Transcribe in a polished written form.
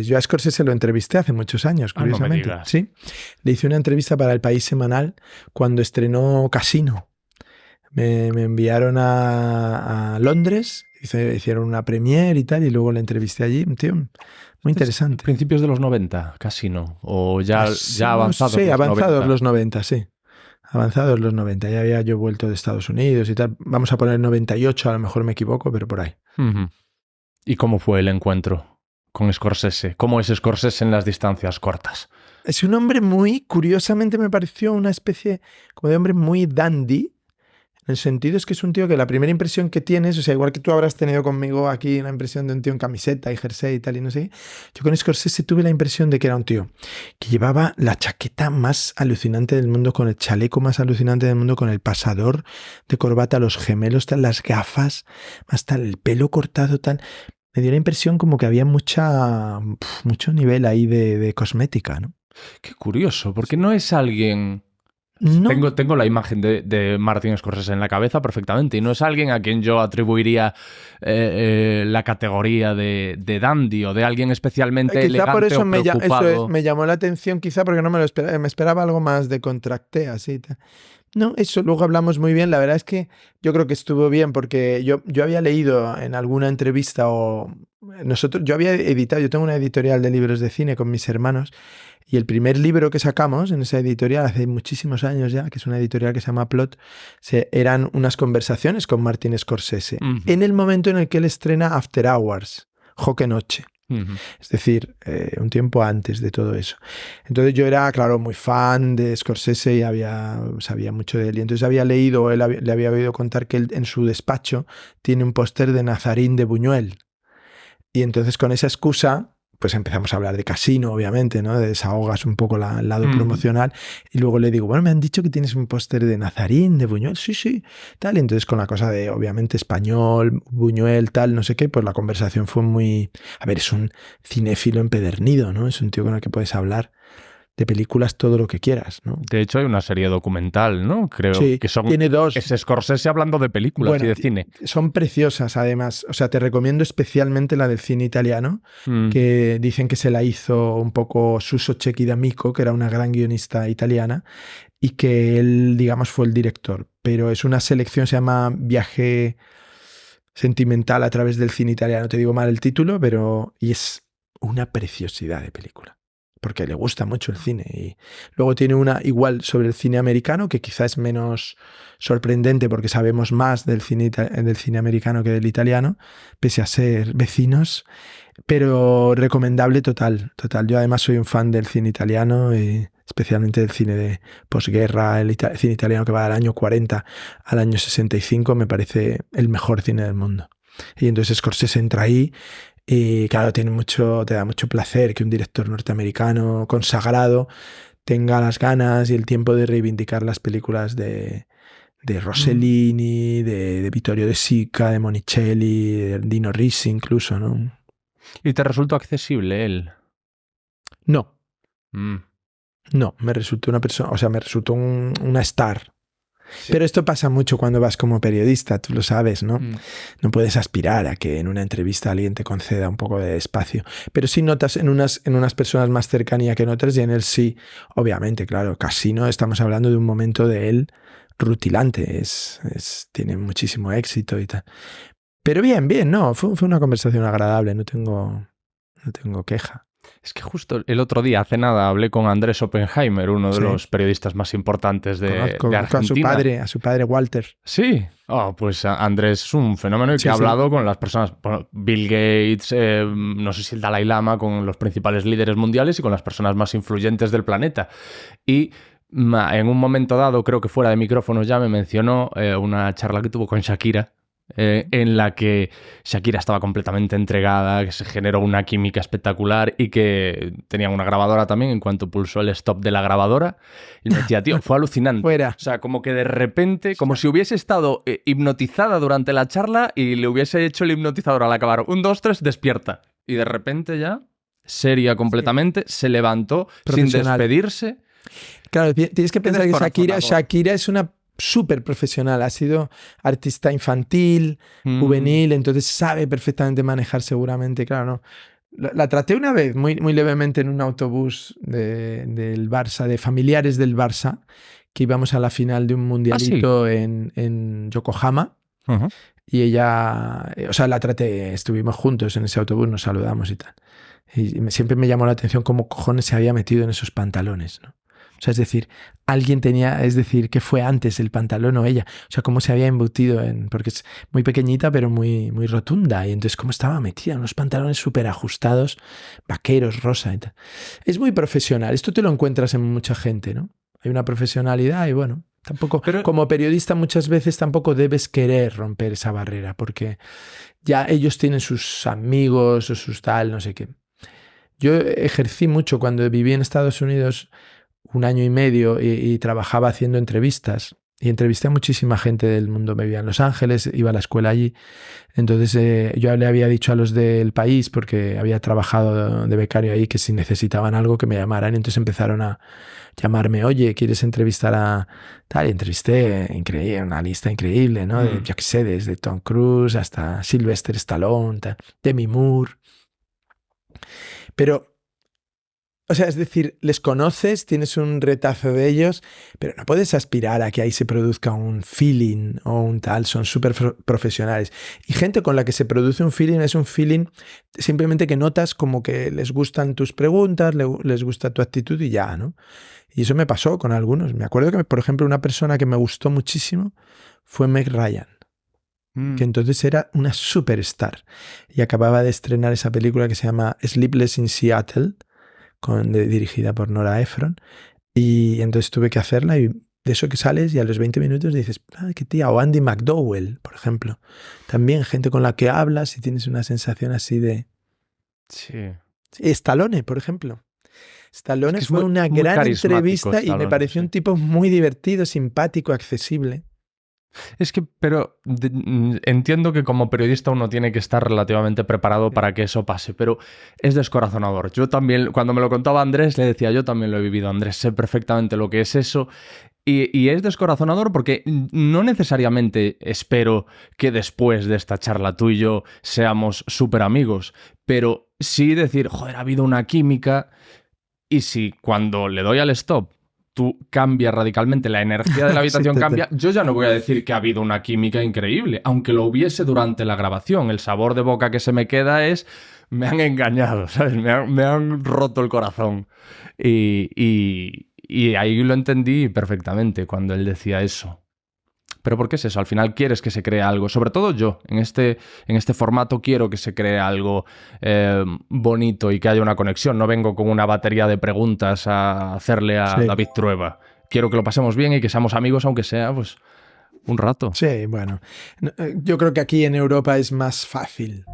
Yo a Scorsese lo entrevisté hace muchos años, curiosamente. No me digas. Sí, le hice una entrevista para El País Semanal cuando estrenó Casino. Me enviaron a Londres, hicieron una premiere y tal, y luego le entrevisté allí. Un tío muy interesante. ¿Principios de los 90? Casi no. ¿O ya avanzados? Sí, los avanzados 90? los 90, sí. Avanzados los 90. Ya había yo vuelto de Estados Unidos y tal. Vamos a poner 98, a lo mejor me equivoco, pero por ahí. Uh-huh. ¿Y cómo fue el encuentro con Scorsese? ¿Cómo es Scorsese en las distancias cortas? Es un hombre muy, curiosamente me pareció una especie como de hombre muy dandy. En el sentido es que es un tío que la primera impresión que tienes, o sea, igual que tú habrás tenido conmigo aquí la impresión de un tío en camiseta y jersey y tal y no sé, yo con Scorsese tuve la impresión de que era un tío que llevaba la chaqueta más alucinante del mundo, con el chaleco más alucinante del mundo, con el pasador de corbata, los gemelos, tal, las gafas, más tal, el pelo cortado, tal. Me dio la impresión como que había mucho nivel ahí de cosmética, ¿no? Qué curioso, porque no es alguien... No. Tengo la imagen de Martin Scorsese en la cabeza perfectamente, y no es alguien a quien yo atribuiría la categoría de dandy o de alguien especialmente quizá elegante por eso o preocupado. eso me llamó la atención, quizá porque no me lo esperaba. Me esperaba algo más de contracté, así. No, eso luego hablamos muy bien. La verdad es que yo creo que estuvo bien porque yo había leído en alguna entrevista yo había editado, yo tengo una editorial de libros de cine con mis hermanos, y el primer libro que sacamos en esa editorial hace muchísimos años ya, que es una editorial que se llama Plot, eran unas conversaciones con Martin Scorsese en el momento en el que él estrena After Hours, Joque Noche. Es decir, un tiempo antes de todo eso. Entonces yo era, claro, muy fan de Scorsese y sabía mucho de él. Y entonces había leído, le había oído contar que él en su despacho tiene un póster de Nazarín de Buñuel. Y entonces con esa excusa pues empezamos a hablar de Casino, obviamente, ¿no? Desahogas un poco el lado promocional. Y luego le digo, bueno, me han dicho que tienes un póster de Nazarín, de Buñuel. Sí, tal. Y entonces con la cosa de, obviamente, español, Buñuel, tal, no sé qué, pues la conversación fue muy... A ver, es un cinéfilo empedernido, ¿no? Es un tío con el que puedes hablar de películas todo lo que quieras, ¿no? De hecho, hay una serie documental, ¿no? Creo sí, que tiene dos. Es Scorsese hablando de películas y de cine. Son preciosas, además. O sea, te recomiendo especialmente la del cine italiano, que dicen que se la hizo un poco Suso Cecchi D'Amico, que era una gran guionista italiana, y que él, digamos, fue el director. Pero es una selección, se llama Viaje sentimental a través del cine italiano. Te digo mal el título, y es una preciosidad de película, porque le gusta mucho el cine. Y luego tiene una igual sobre el cine americano, que quizá es menos sorprendente porque sabemos más del cine americano que del italiano, pese a ser vecinos, pero recomendable total. Yo además soy un fan del cine italiano, y especialmente del cine de posguerra, el cine italiano que va del año 40 al año 65, me parece el mejor cine del mundo. Y entonces Scorsese entra ahí. Y claro, te da mucho placer que un director norteamericano consagrado tenga las ganas y el tiempo de reivindicar las películas de Rossellini, de Vittorio De Sica, de Monicelli, de Dino Risi incluso, ¿no? ¿Y te resultó accesible él? No. No, me resultó una persona, o sea, me resultó una star. Sí. Pero esto pasa mucho cuando vas como periodista, tú lo sabes, ¿no? No puedes aspirar a que en una entrevista alguien te conceda un poco de espacio. Pero sí notas en unas personas más cercanía que en otras, y en él sí, obviamente, claro. Casino, estamos hablando de un momento de él rutilante, tiene muchísimo éxito y tal. Pero bien, no, fue una conversación agradable, no tengo queja. Es que justo el otro día, hace nada, hablé con Andrés Oppenheimer, uno de los periodistas más importantes de Argentina. A su padre Walter. Sí. Pues Andrés es un fenómeno y que ha hablado con las personas, Bill Gates, no sé si el Dalai Lama, con los principales líderes mundiales y con las personas más influyentes del planeta. Y en un momento dado, creo que fuera de micrófonos ya, me mencionó una charla que tuvo con Shakira, en la que Shakira estaba completamente entregada, que se generó una química espectacular y que tenían una grabadora también. En cuanto pulsó el stop de la grabadora, y me decía, tío, fue alucinante. Fuera. O sea, como que de repente, como si hubiese estado hipnotizada durante la charla y le hubiese hecho el hipnotizador al acabar. 1, 2, 3, despierta. Y de repente ya, seria completamente, se levantó sin despedirse. Claro, tienes que pensar que Shakira es una súper profesional, ha sido artista infantil, juvenil, entonces sabe perfectamente manejar seguramente, claro, ¿no? La traté una vez, muy, muy levemente, en un autobús del Barça, de familiares del Barça, que íbamos a la final de un mundialito en Yokohama. Uh-huh. Y ella, o sea, la traté, estuvimos juntos en ese autobús, nos saludamos y tal. Y siempre me llamó la atención cómo cojones se había metido en esos pantalones, ¿no? O sea, es decir, alguien tenía, es decir, ¿qué fue antes, el pantalón o ella? O sea, cómo se había embutido porque es muy pequeñita pero muy, muy rotunda. Y entonces cómo estaba metida en unos pantalones súper ajustados, vaqueros, rosa y tal. Es muy profesional. Esto te lo encuentras en mucha gente, ¿no? Hay una profesionalidad y bueno, tampoco, como periodista muchas veces tampoco debes querer romper esa barrera porque ya ellos tienen sus amigos o sus tal, no sé qué. Yo ejercí mucho cuando viví en Estados Unidos 1 año y medio y trabajaba haciendo entrevistas y entrevisté a muchísima gente del mundo. Me vivía en Los Ángeles, iba a la escuela allí. Entonces yo le había dicho a los del país, porque había trabajado de becario ahí, que si necesitaban algo que me llamaran. Entonces empezaron a llamarme, oye, ¿quieres entrevistar a tal? Y entrevisté, increíble, una lista increíble, ¿no? De, yo qué sé, desde Tom Cruise hasta Sylvester Stallone, Demi Moore. Pero, o sea, es decir, les conoces, tienes un retazo de ellos, pero no puedes aspirar a que ahí se produzca un feeling o un tal, son súper profesionales. Y gente con la que se produce un feeling es un feeling simplemente que notas como que les gustan tus preguntas, les gusta tu actitud y ya, ¿no? Y eso me pasó con algunos. Me acuerdo que, por ejemplo, una persona que me gustó muchísimo fue Meg Ryan, que entonces era una superstar y acababa de estrenar esa película que se llama Sleepless in Seattle, dirigida por Nora Ephron, y entonces tuve que hacerla y de eso que sales y a los 20 minutos dices, qué tía, o Andy McDowell, por ejemplo. También gente con la que hablas y tienes una sensación así de... Sí. Stallone, por ejemplo. Stallone fue una gran entrevista Stallone, y me pareció un tipo muy divertido, simpático, accesible. Es que, pero entiendo que como periodista uno tiene que estar relativamente preparado para que eso pase, pero es descorazonador. Yo también, cuando me lo contaba Andrés, le decía, yo también lo he vivido, Andrés, sé perfectamente lo que es eso. Y es descorazonador porque no necesariamente espero que después de esta charla tú y yo seamos súper amigos, pero sí decir, joder, ha habido una química, y si cuando le doy al stop tú cambias radicalmente, la energía de la habitación cambia, yo ya no voy a decir que ha habido una química increíble, aunque lo hubiese durante la grabación. El sabor de boca que se me queda es, me han engañado, ¿sabes? Me han roto el corazón. Y ahí lo entendí perfectamente cuando él decía eso. ¿Pero por qué es eso? Al final quieres que se cree algo. Sobre todo yo, en este formato quiero que se cree algo bonito y que haya una conexión. No vengo con una batería de preguntas a hacerle a David Trueba. Quiero que lo pasemos bien y que seamos amigos, aunque sea pues un rato. Sí, bueno. Yo creo que aquí en Europa es más fácil.